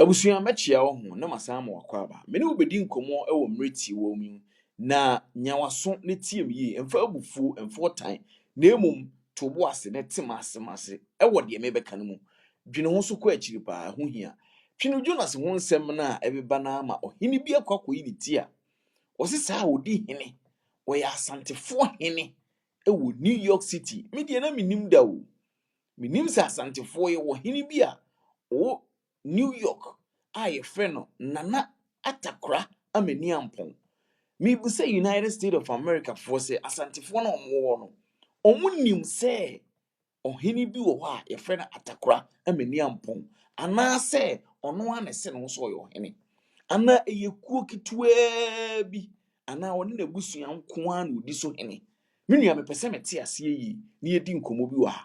Abusua mechia wo ho na masama wakwa ba. Me ne obedi nkomo e wo mreti wo mu na nyawaso ne tiem yi emfa abufu emfa otan na emum tobo ase ne temasem e wo de me beka no mu. Dwene ho so kwa akiri pa ho hia. Twene Jonas ho nsem na ebeba na ama ohini bi akwakọ yi ne ti a. Osi sa odi hene. Oya asantefo hene e wo New York City. Me de na minim da wo. Minim sa asantefo ye wo hene bi a o New York a friend no Nana Atakra amani ampon. Me bu say United States of America for say asantefo na omo no. Omo nim say ohini bi wo ha friend Atakra amani ampon. Ana say ono ane se no so yo hene. Ana eyekuo kitwa bi ana woni na busua nko an odi so hene. Me nua me pese mete ase yi na yedi nkomo bi wa.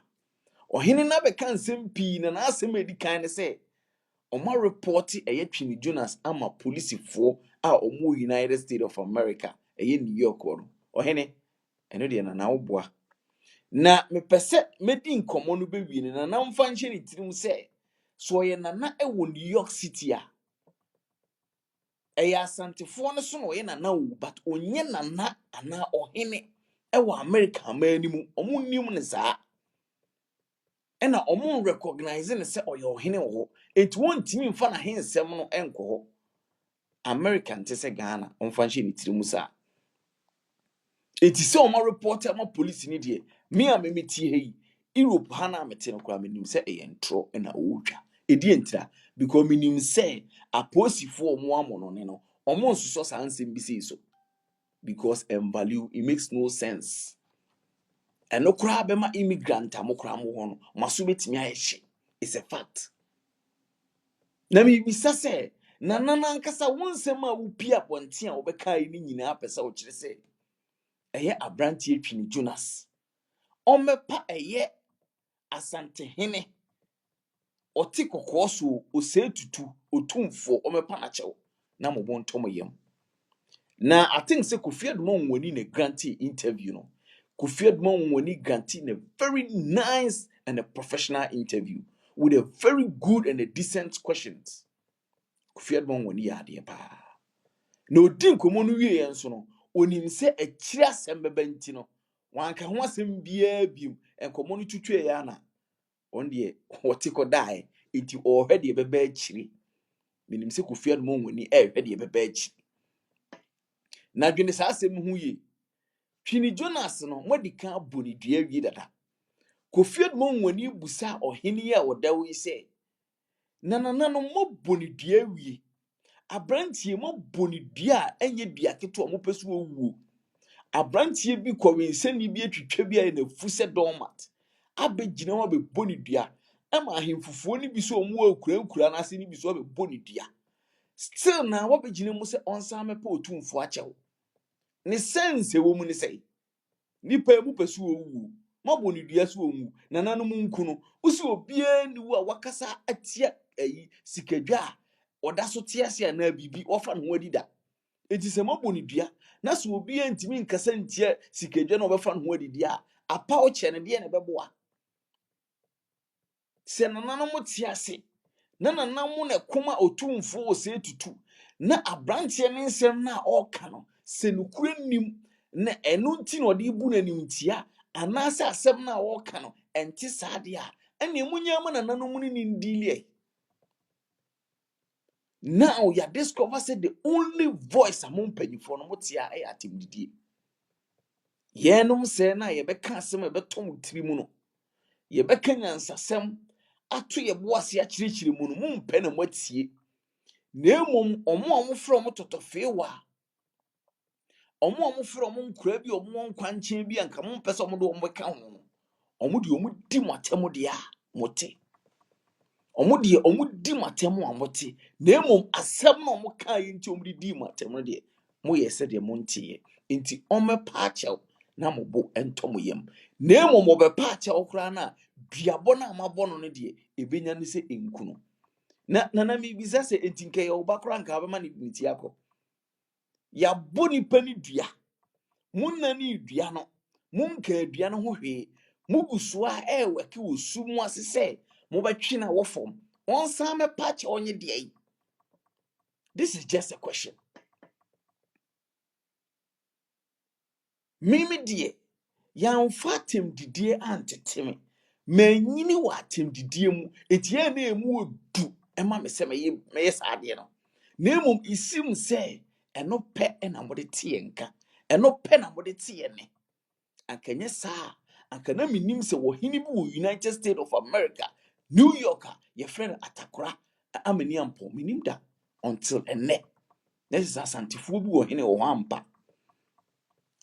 Ohene na be kan nsem pi na asem edi kan ne say Oma reporti Twene Jonas ama policefo a omo United States of America New York no. Ohene eno de na woboa. Na me pese medi nkomo no be wie na na mfa nche ne tirim se so ye nana wo New York City a asantefo no so no ye nana wo but onye nana ana ohene wo America amanimu omo nim ne saa. Ena omo recognize ne se oyo ohene wo enti won timi mfa na hensem no enko ho American te se Ghana onfa nhye ne tirimu sa enti se omo report ama police ni de me a memeti he Europe ha na mete no kwa menim se entro na wotwa edi entira because menim se aposifo omo amono ne no omo nsoso sa ansem bi se so because value it makes no sense. Eno kura be ma immigrant amokura mo ho no maso betimi ayehye. It's a fact. Na mi bisa se na nana nkasa wonsem a wopia ponte a wobeka ni nyina apesa wo kire se abrantie Twene Jonas omepa asante hene oti kokoso ose tutu otumfo omepa na chewo na mobon tomoyem. Na I think say Kofi Adoma woni na grantee interview no. Kofi Adoma woni grantee na very nice and a professional interview with a very good and a decent questions. Kofi Adoma woni ya de pa. Na odi nkomo no wie yenso no, onim se akiri asem beba nti no, wanka ho asem bia biem, enkomo no twetwe ya na. On de wote ko dai, enti o hwe de beba akiri. Minim se Kofi Adoma woni hwe de beba akiri. Na dwene sa asem hu ye. Twene Jonas no modi kan boni dua wie dada. Kofi Adoma woni busa ohene a wodawo yi se. Na no mo boni dua wie. Abrantie mo boni dua enye dua keto mo pesu owu. Abrantie bi kwenseni bi atwitwa bi aye na fu se dormat. Abegina ho be boni dua. Ema ahemfufuo ni bi so omo akura na ase ni bi so be boni dua. Still na wabegina mu se onsa mepa otumfo achewo. Ne sense wo mu ne sei. Nipa mu pesu owu. Mabo ni dua so owu. Nananom nku no. Usi obie ni wo a wakasa atia sikadwa oda so tiase na bibi ofa no adida. Enti se mabo ni dua na so obie ntimi nkasa ntia sikadwa na obefa no adidi a apa o che ne de ne beboa. Se nananom tiase na nanam na koma otumfo o se tutu na abrantie ne nsem na oka no se nukure nim na enu nti no de bu na nimtia anasa asem na oka no enti saade a ene munya ma nananom ni ndilie. Now you discover say the only voice among panyifo no motia atimdidie. Yenom se na ye beka asem e betom tirimu no ye beka nyansasem ato ye boase a kirikiri mu no mumpe na mwatie. Na emom omo fro mo totofe wa omo fro mo nkura bi omo nkwanche bi anka mo pese omo do omo beka ho no omo de omo di matem de a mote omo de omo di matem a mote na emom asem na omo ka yi nti omo di matem de mo yese de mo ntie nti omo pa achew na mo bo entomoyem na emom obepa achew kra na duabo na amabo no de ebenya ne se enkuno na mi bisa se entinke ye obakra nka abema ne nti akọ ya boni pani dua munna ni dua no munka dua no ho hwe muguso a weki wosu mu ase se mo betwe na wo fom onsa me patch onye de This is just a question. Mimi die, yamfa tem didie anteteme. Manyini wa tem didie mu, etie na emu odu, ema me se me saade no. Na emom isim se, eno pe na mode tie nka. Eno pe na mode tie ne. Ankenye saa, ankana minim se wo hini bi wo United States of America, New York, your friend Atakora, amani ampo, minim da until ene. This is asantifuo bi wo hini wo ampa.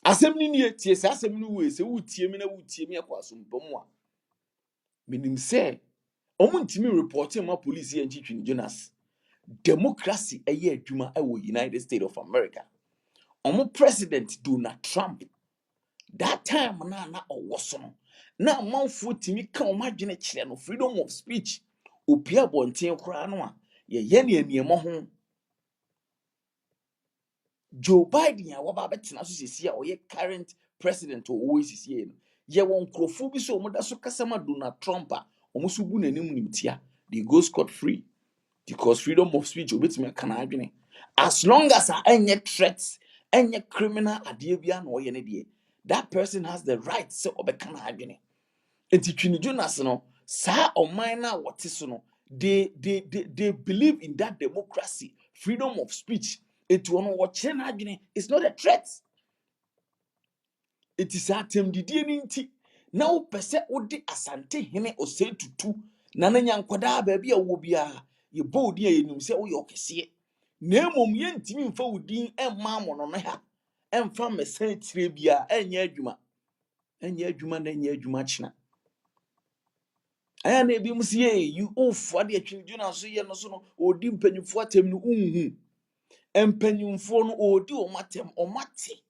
Asem ni nie tie se asem ni we se wutie mi na wutie mi akwasompom a. Minim se omuntimi report ma police ye ntwitwi Jonas. Democracy eye adwuma e wo United States of America. Omo president Donald Trump. That time na owoso no. Na amanfo timi ka o madwene kire no freedom of speech. Opia bonten kora no a ye ne aniemo ho. Joe Biden ya waba betina so sisi a oye current president o wo sisi no. Ye won krofo bi so omoda so kasama Donald Trump a omuso bu nanim nimtia. They go scot free because freedom of speech obetimi kana adwene. As long as any threats, any criminal adie bia na oye ne de, that person has the right so obekana adwene. Enti Twini Jonas no sa oman na wote so no, they believe in that democracy, freedom of speech. It ono wo kire na adwene. It's not a threat. It is atem didie ni nti na wo pese odi asante hene ose tutu na na nyankoda ba bia wo bia ye bodi ye nim se wo ye okese na emom ye ntimi mfa wodin emma mo no ha emfa mesen tire bia enye adwuma na enye adwuma china aya na ebi musie you ofo de Twini Jonas so ye no so no odi mpanyimfo atem no unhu empanyimfo no odi o matem o mate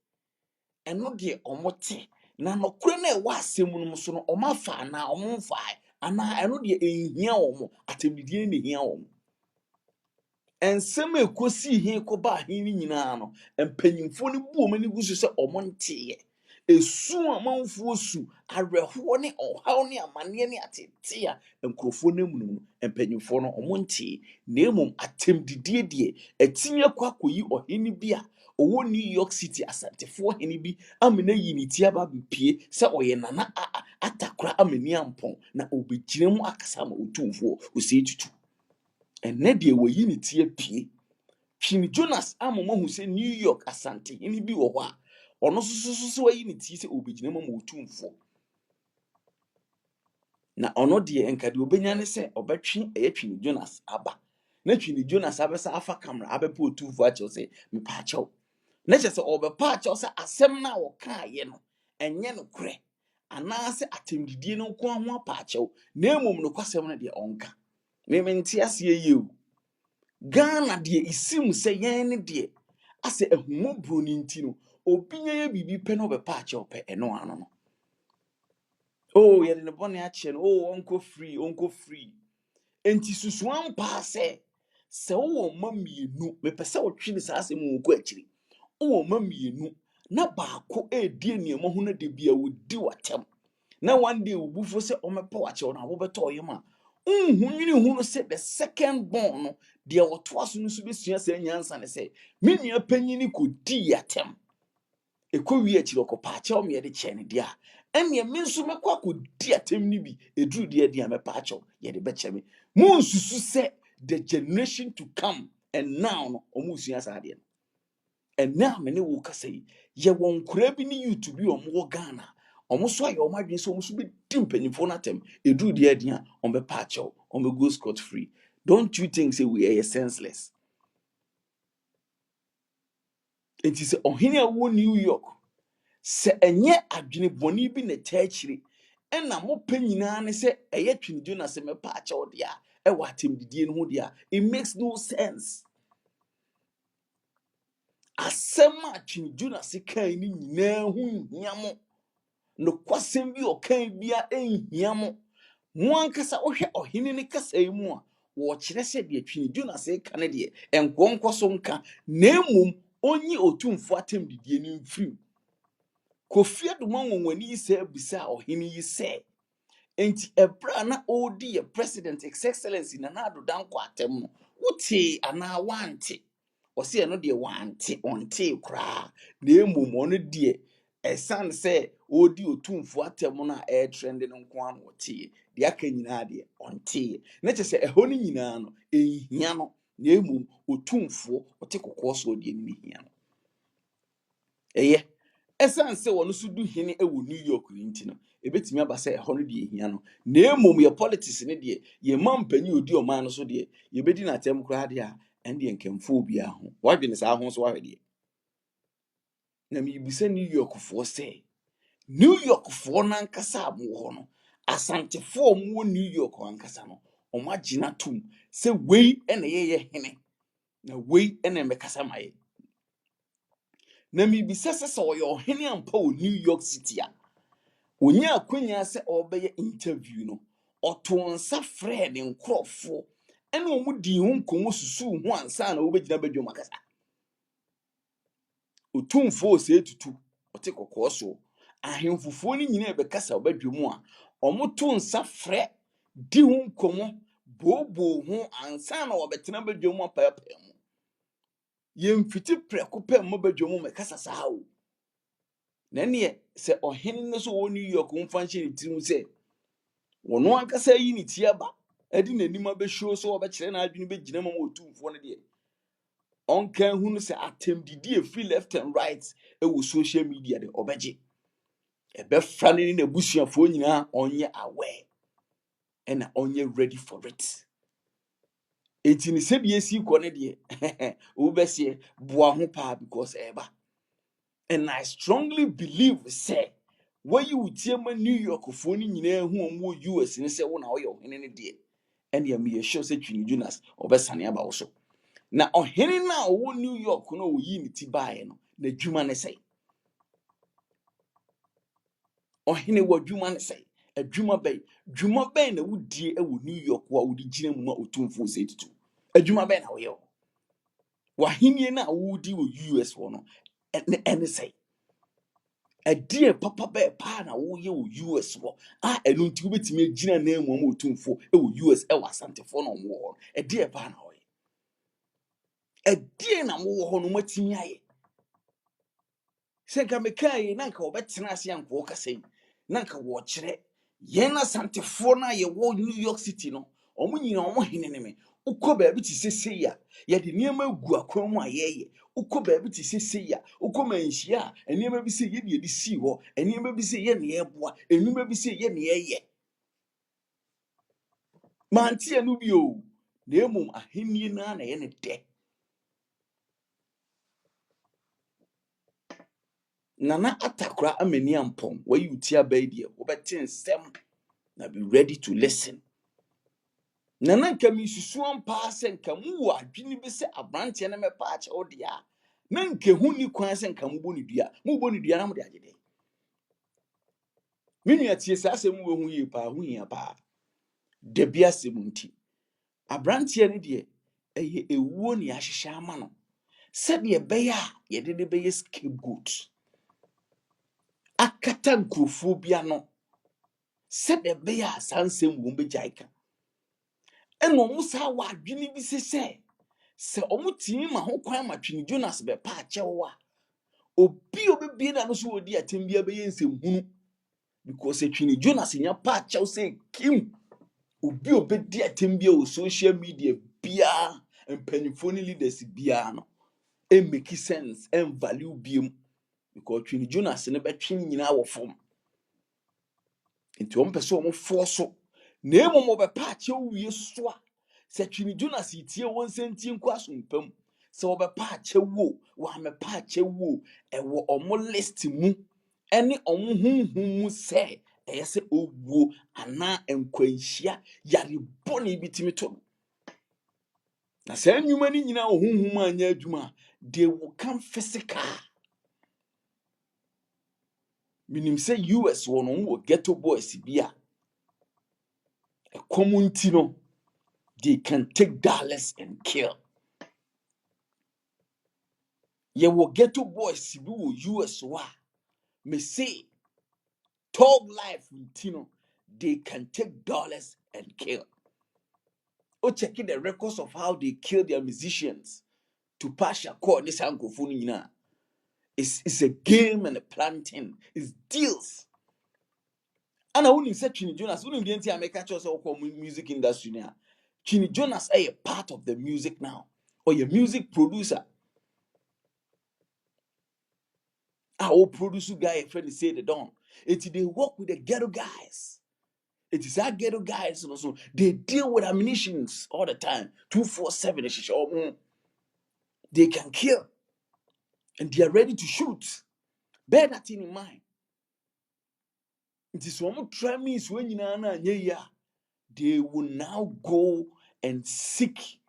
eno de omote na nokure na ewa asem no so no omafa na omfa ana eno de ehia omo atemdidie ne hia omo ensem ekosi hin koba hin ni nyina no empanyimfo no bu omani gusu se omo nteye esu amanfo su areho ne ohaw ne amane ne atete a enkrofo no mu no empanyimfo no omo nte na emom atemdidie de etinya kwakoyi ohini bia owo New York City asantefo hene bi amena yiniti aba bepie se oye nana atakora amani ampon na obegyina mu akasa ma otumfo osi tutu enne de wo yiniti apie Twini Jonas amomo hu se New York asante hene bi wo ho a ono so yiniti se obegyina mu ma otumfo na ono de enkade obenya ne se obetwe Twini Jonas aba na Twini Jonas abesa afa camera abepo otumfo ache se mepa achew na chese obepa ache se asem na wo kaaye no enye no kure anaase atemdidie no nko ho apa achew na emom no kwasem no de onka mementi ase ye o Ghana de isim se yen ne de ase ehumo bro ni nti no obinya ye bibi pe no obepa achew pe eno ano no oh ye de ne bone ache no oh onko free enti susuan pa se wo mamienu mepese wo twe ne sa ase mu ko akiri wo mamienu na baako edi niemo ho na de bia wodi watem na one day obufo se omepa wache na wo beto oyema nhunwini hu no se the second born no de woto aso no so besua se nyansa ne se menua panyini ko di yatem ekowi akiri okopa ache o me de che ne dia ene me nso mekwa ko di atem ni bi eduru de dia mepa ache ye de beche me mu nsusu se the generation to come and now no omusua saade and now me ne wo kasa yi ye won kura bi ni YouTube bi omo Ghana omo so aye omo adwen so omo so bi timpanyimfo na tem eduru de adia omo be patcho omo go scot free. Don't you think say we are senseless? It is ohini a wo New York se enye adwene boni bi na taachire ena mo panyina ne se eye Twini Jonas se me patcho de a e wa atemdidie no ho de a it makes no sense. Asema Twini Jonas kan ni nyina hu hiamo no kwasem bi okan bia enhia mo ankasa ohwe ohene ne kasa mu a wo kire se de Twini Jonas ka ne de enkonko so nka na emom onyi otumfo atem didie ni mfiri Kofi Adoma wonwani se abisa ohene yi se enti ebra na odi ye president his excellency na ado danko atem no wuti ana wante ɔse ɛno deɛ ɔnte koraa na mmom ɔno deɛ ɛsan sɛ ɔdi otumfo atem no a ɛyɛ trend no nko ano ɔteɛ deɛ aka nyinaa deɛ ɔnteɛ na kyerɛ sɛ ɛhɔ no nyinaa no ɛnhia no na mmom otumfoɔ ɔte kɔkɔɔ so deɛ no hia no ɛyɛ ɛsan sɛ wɔn nso du hene ɛwɔ New York yi nti no ebetumi aba sɛ ɛhɔ no deɛ ehia no na mmom yɛ politics ne deɛ yɛ man panyin odi ɔman no so deɛ yɛbɛdi n'atɛm koraa deɛ a ɛn deɛ nkɛmfo obiara ho wadwene saa ho so wahwɛ deɛ na mebisa New York foɔ sɛ New York foɔ nankasa a mo hɔ no asantefoɔ a mo wɔ New York ankasa no ɔmo agyina tom sɛ wei ɛna yɛyɛ hene na wei ɛna mmɛkasa ma yɛ na mebisa sɛ ɔyɛ ɔhene ampa wɔ New York City a onye akonya sɛ ɔbɛyɛ interview no ɔto nsa frɛ ne nkurɔfoɔ ɛna ɔmo di ho nkɔmmɔ susu ho ansa na wɔbɛgyina badwam akasa otumfoɔ ose tutu ɔte kɔkɔɔ so ahemfofoɔ no nyinaa bɛkasa badwam a ɔmo to nsa frɛ di ho nkɔmmɔ booboo ho ansa na wɔbɛtena badwam apɛɛpɛɛ mu yɛmfiti prɛko pɛ mmɔ badwam mɛkasa saa o na neɛ sɛ ɔhene no so wɔ New York mfa nhyɛ ne tirim sɛ wɔno ankasa yi ne tie aba adi n'anim abɛhwio so wɔbɛkyerɛ n'adwene bɛgyina mu otumfoɔ no deɛ ɔnkan hu no sɛ atɛmdidi free left and right ɛwɔ social media de ɔbɛgye ɛbɛfra ne ne n'abusuafoɔ nyinaa ɔnyɛ aware ɛna ɔnyɛ ready for it enti ne sɛdeɛ esi kɔ ne deɛ wobɛseɛ boa ho paa because ɛba and I strongly believe say when you tiema New York foɔ no nyinaa hu ɔmo US ne sɛ wo na ɔyɛ ɔhene ne deɛ ɛne ya me sure sɛ Twini Jonas ɔbɛsane aba wo so na ɔhene na ɔwɔ New York no ɔyi ne ti bae no na dwuma ne sɛ ɔhene wɔ dwuma ne sɛ adwuma bɛn na wodie ɛwɔ New York wa wodi gyina mu ma otumfo sɛ tutu adwuma bɛn na woyɛ wahenie na wodi wɔ US wɔ no ɛne sɛ ɛdeɛ papa bɛɛ paa na woyɛ wɔ US wɔ a ɛno nti wobɛtumi agyina na mu ama otumfo ɛwɔ US ɛwɔ asantefoɔ na ɔmo wɔ hɔ ɛdeɛ paa na ɔyɛ ɛdeɛ na mo wɔ hɔ no matumi ayɛ sɛ nka mekaa na nka wɔbɛtena ase ankɔ kasa yi na nka wɔkyerɛ yɛn asantefoɔ na yɛwɔ New York City no ɔmo nyina ɔmo hene ne me ukɔ baabi te sɛ ya yɛde nneɛma gu akwan mu a yɛyɛ ukɔ baabi te sɛ ya ukɔ manhyia a nneɛma bi sɛ yɛde yɛde sii hɔ nneɛma bi sɛ yɛ ne yɛboa nneɛma bi sɛ yɛ ne yɛyɛ mantie no bio na mmom ahenni na yɛ ne dɛ Nana Atakra amani ampom wayi utia bai deɛ wobɛte nsɛm na be ready to listen Nana nka mi susu ampa sɛ nka mu wɔ adwene bi sɛ abrante na mɛpa akyɛ wo de a na nka hu ni kwan sɛ nka mubɔ ne dua na mo de agye me nua tie saa asɛm wo hu yie paa hu hia paa da bi asɛm nti abrante ne deɛ ɛyɛ ewuo ne ahyehyɛ ama no sɛ deɛ bɛyɛ a yɛde de bɛyɛ scapegoat akata nkurɔfoɔ bi ano sɛ deɛ bɛyɛ a saa nsɛm wɔ mbɛgyae ka ɛna ɔmo saa wɔ adwene bi sɛ ɔmo timi ma ho kwan ma Twini Jonas bɛpa akyɛw a obi obebie na no so wodi atem bia bɛyɛ nsɛm hunu because Twini Jonas nya pa akyɛw sɛ kim obi obedi atem bia wɔ social media bia mpanyinfo ne leaders bia no make sense value biem because Twini Jonas ne bɛtwe nyina wɔ fam nti ɔmo pɛ sɛ ɔmo force na emu mo bɛpa akyɛw wie so a sɛ Twini Jonas tie wɔn sɛntie nkɔ asompam sɛ wɔbɛpa akyɛw wo wɔamepa akyɛw wo ɛwɔ ɔmo list mu ɛne ɔmo honhom mu sɛ ɛyɛ sɛ owuo anaa nkwanhyia yare bɔne bi timi to na sɛ nnwuma no nyinaa wɔ honhom anya adwuma they will come physical minim sɛ US wɔ no wɔ ghetto boys bi a ɛkɔm nti no they can take dollars and kill yɛwɔ ghetto boys bi wɔ US wɔ a me say Talk life nti no they can take dollars and kill. Oh, checking the records of how they kill their musicians to Pasha call this uncle Funina. It's a game and a planting. It's deals. And I wouldn't say Chini Jonas, wouldn't be anti America music industry now. Chini Jonas is a part of the music now, or your music producer. Our producer guy, a friend say they don't. They work with the ghetto guys. It is our ghetto guys also. They deal with ammunitions all the time. 247. They can kill. And they are ready to shoot. Bear that thing in mind. It is one more try me when you know they will now go and seek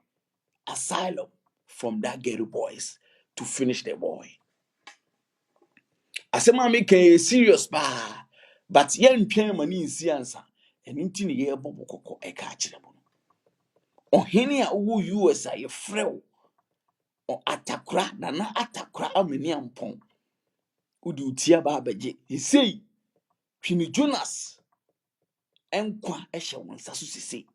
asylum from that ghetto boys to finish the boy. I said, "Mommy, can you serious pa? But yen pen money in siansa, and intin ye bobo coco a catch them. Or henny a woo you as a frail or atakra, nana atakra a many ampon. Udu tia babaje, he say, Pini Jonas, and qua esha one sasusi say.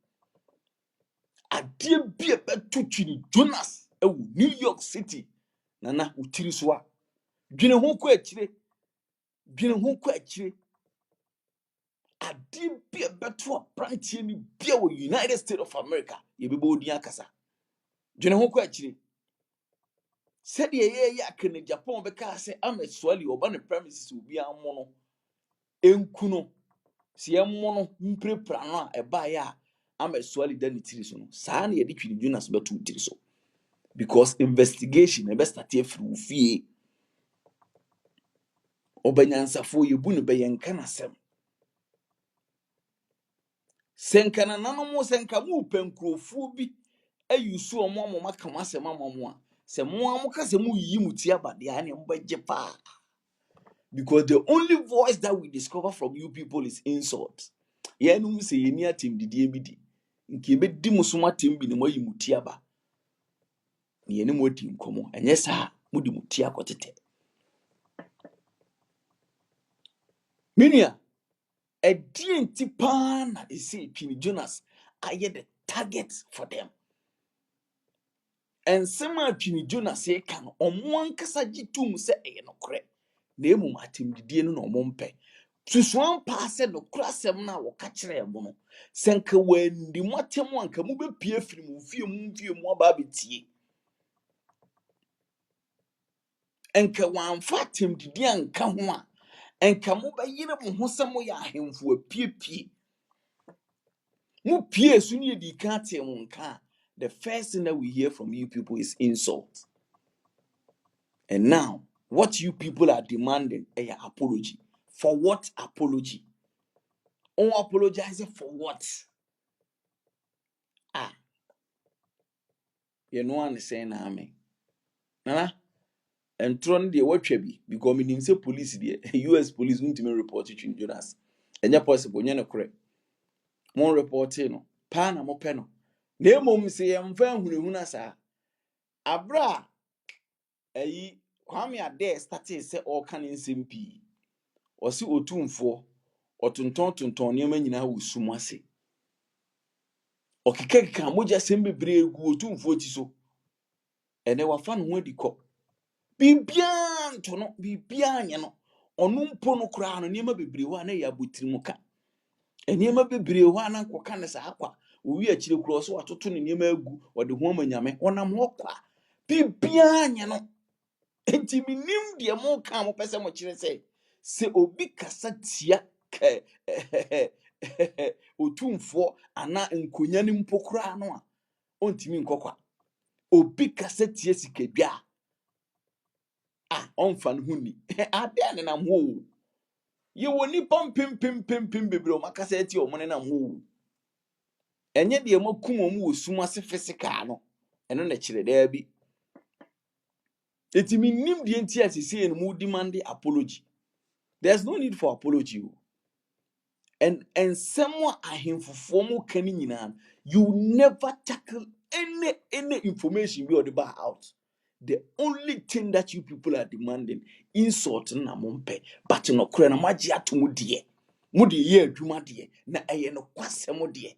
A dear be a bed to Chini Jonas, New York City, nana utiriswa. Gina honko achire, Gina honko achire. A dear be a bed to a branch in the United States of America, ye be bodia kasa. Gina honko achire. Said ye can Japan because say I'm a swally or bunny premises will be a mono. Enkuno, see a mono, impre prana, a buyer. I'm a swally then it is no. Sani a ditch in Jonas but to so. Because investigation, a best at through fee. Obanyansa for you bunu be yankanasem. Senkana nanomo senkamu penkrofu bi ayusu omo amoma kamasem amamo a se mo amoka se mu yi mutia bade ane mbaje pa. Because the only voice that we discover from you people is insult. Ye no say ye ni atim didie bi di. Nke be di musoma tim bi ne mo yi mutia ba. Ne ye ne mo di nkomo. Enye sa mo di mutia kotete. Minia a DNT pan is say Pini Jonas are the target for them. And some Pini Jonas say can on one kasaji tum say no cre. Name matim the dear no mompe. To swan pass no class them now or catch them bono. Senka when the matem one can move a peer film few more babity. And ka one fat him the dear and come one. And come over here who some way him for a peer. Mu pie so ne di ka te wonka. The first thing that we hear from you people is insult. And now, what you people are demanding is apology. For what apology? On apologizing for what? Ah, you know what I'm saying, Ame. Nana, and tron the what be because meaning say police the US police won't even report it in Jonas. And you're possible, you're not correct. More reporting, no. Pana mo peno. Ne mom say I'm fan who sa. Abra. Eyi Kwame Ade started say all kan nsem pii. Osi otumfo otonton niam nyina wo sumu ase. Okekeka moja sem bebre egu otumfo ti so. Ene wafa no ho adikọ. Bibia nto no, bibia anya no. Onu mpo no kura no niam bebre ho na ya botirimu ka. Niam bebre ho na nkoka ne sa akwa. Owi akire kura so watoto ne niam agu, wode ho amanyame. Onam ho kwa. Bibia anya no. Enti minim de mo ka mo pese mo kire se obi kasa tia otumfo ana nkonya ni mpokura no a ontimi nkokwa obi kasa tia sikadwa onfa no huni ade ane na mo ye woni pom bebre o makasa tia o mo ne na mo enye de mo kuma mo osum ase physical no eno na kire da bi enti minim de enti asese en mo demand apology. There's no need for apology. And someone ahemfofo kani nyina, you never tackle any information be the bar out. The only thing that you people are demanding insult na mompe, but no kra na maji atomu de. Mo de ye adwuma de na eye no kwasem de.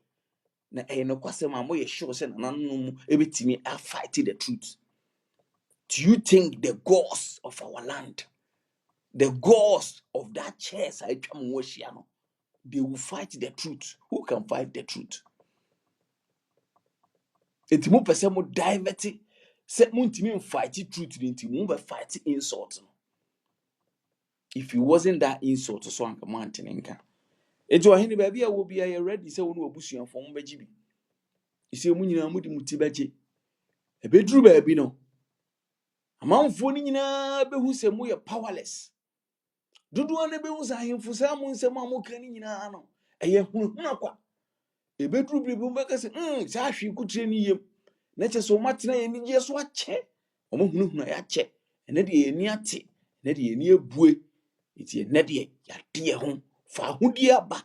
Na eye no kwasem amoye sure say na nanu ebetimi a fight the truth. Do you think the gods of our land, the gods of that church, they will fight the truth? Who can fight the truth? Enti mo pese mo divert se mo ntimi fight truth enti mo be fight insult no. If it wasn't that insult so anka mo antenenka. Enti ohene ba bia wo bia ye ready se wo no abusuafo mo beji bi. Ise mo nyina mo di muti beje. Ebeduru ba bi no. Amanfo ni nyina behu se mo ye powerless. Dudu an behu se ahemfo sa mo nsem a mo kan ni nyina no. Eye hunhun akwa. Ebeduru bi mo beka se sa ahwe kutre ni yem. Na cheso matena ye ni je so ache. Omo hunhun ya che. Ene de ye ni ate. Ene de ye ni ebue. Iti ene de ya de ho fa hudi aba.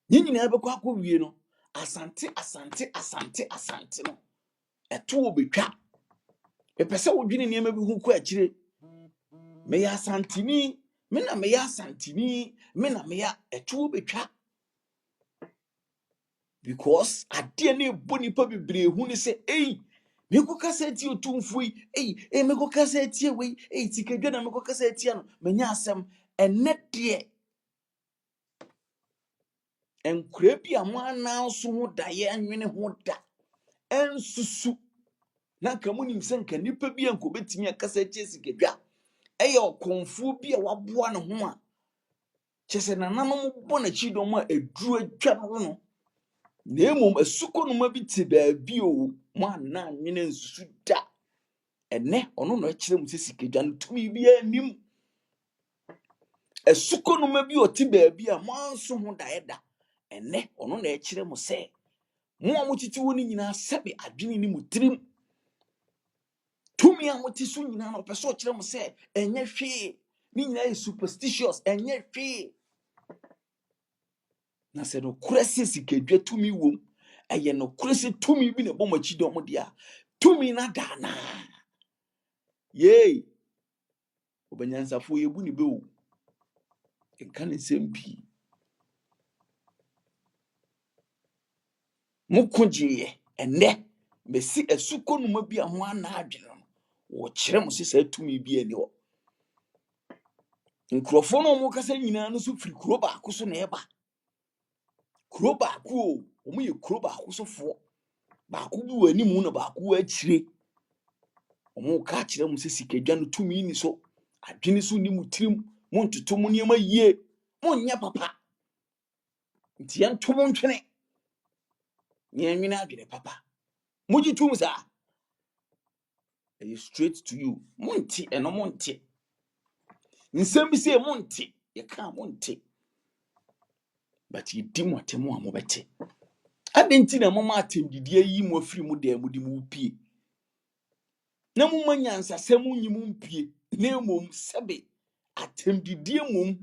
Ni nyina be kwa wie no. Asante no. Eto obetwa. Epese wo dwene niam bi hu kwa akire. Me ya santini, me na me ya santini, me na me ya eto obetwa. Because ade na ebo nipa bebre hu ni se me ko kasa ti otumfo yi me ko kasa ti we tikadwa na me ko kasa ti no me nya asem enne de enkura bi a mo ananso ho da ye anwene ho da ensusu na kamunim se nka nipa bi anko betimi akasa ti sikadwa okonfo bi a waboa ne ho a chese nananom bo na chidom a eduru adwa no nemom asukonoma bi te baabi o mo anna anwene nsusu da ene ono no akire mu se sikadwa no tumi bi anim asukonoma bi o te baabi a mo anso ho da eda ene ono na akire mu se mo a mo titi woni nyina sebe adwene ni mutirim tumi a mo ti so nyina no pese o kire mu se enye hwe ni nyina is superstitious enye hwe na se no kurese sikadwa tumi wom eye no kurese tumi bi na bomachi do mo dia tumi na dana ye obanyansafo yebu ni be o enka ne sempi mukunjiye enne mesi esukonuma bi a ho ana adwene no wo kire mo se tumi bi ani ho nkrofo no mo kasa nyina no so firi kuro ba akoso na eba kuro ba ko o mo ye kuro ba akoso fo ba ko bi wani mu na ba ko akire omo ka kire mo se sikadwa no tumi ni so adwene so ni mutirim mo ntoto mo niam yie mo nya papa nti yanto mo ntwene nyenwene adwene papa moji tum sa straight to you monti eno monti nsem bi se monti ye ka monti but you dim watemu a bete adenti na mama atemdidie yi mo afiri mu da mu di mu pie na mo manyansa sem nyimu mpie na emom sebe atemdidie mom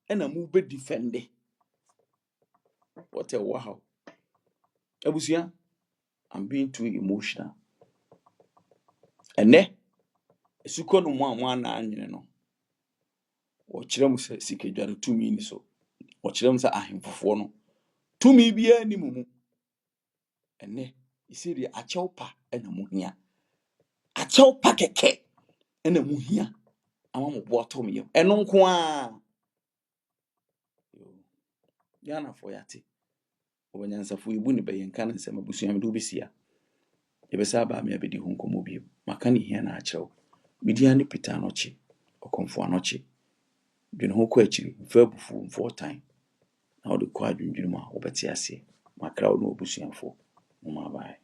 ena mu be defende. What a wow. Abusia, I'm being too emotional. Ene esuko no mo ana anwene no wo kire mu sikadwa no tumi ni so wo kire mu sa ahemfofo no tumi bia ni mu ene isiri achewpa ena mu hia achewpa keke ena mu hia ama mo boto me yem eno nko a yana fo yate obanyansafo ibu ni beyenka na nsema busua me do besia yebesa ba me abedi hu nkomo bi maka ne hia na achew media ne pita no chi okonfo anochi dwene ho ko akiri mfa bufu mfo time na wo de kwa dwendwene ma wo beti ase makra wo no obusuafo mo ma bye.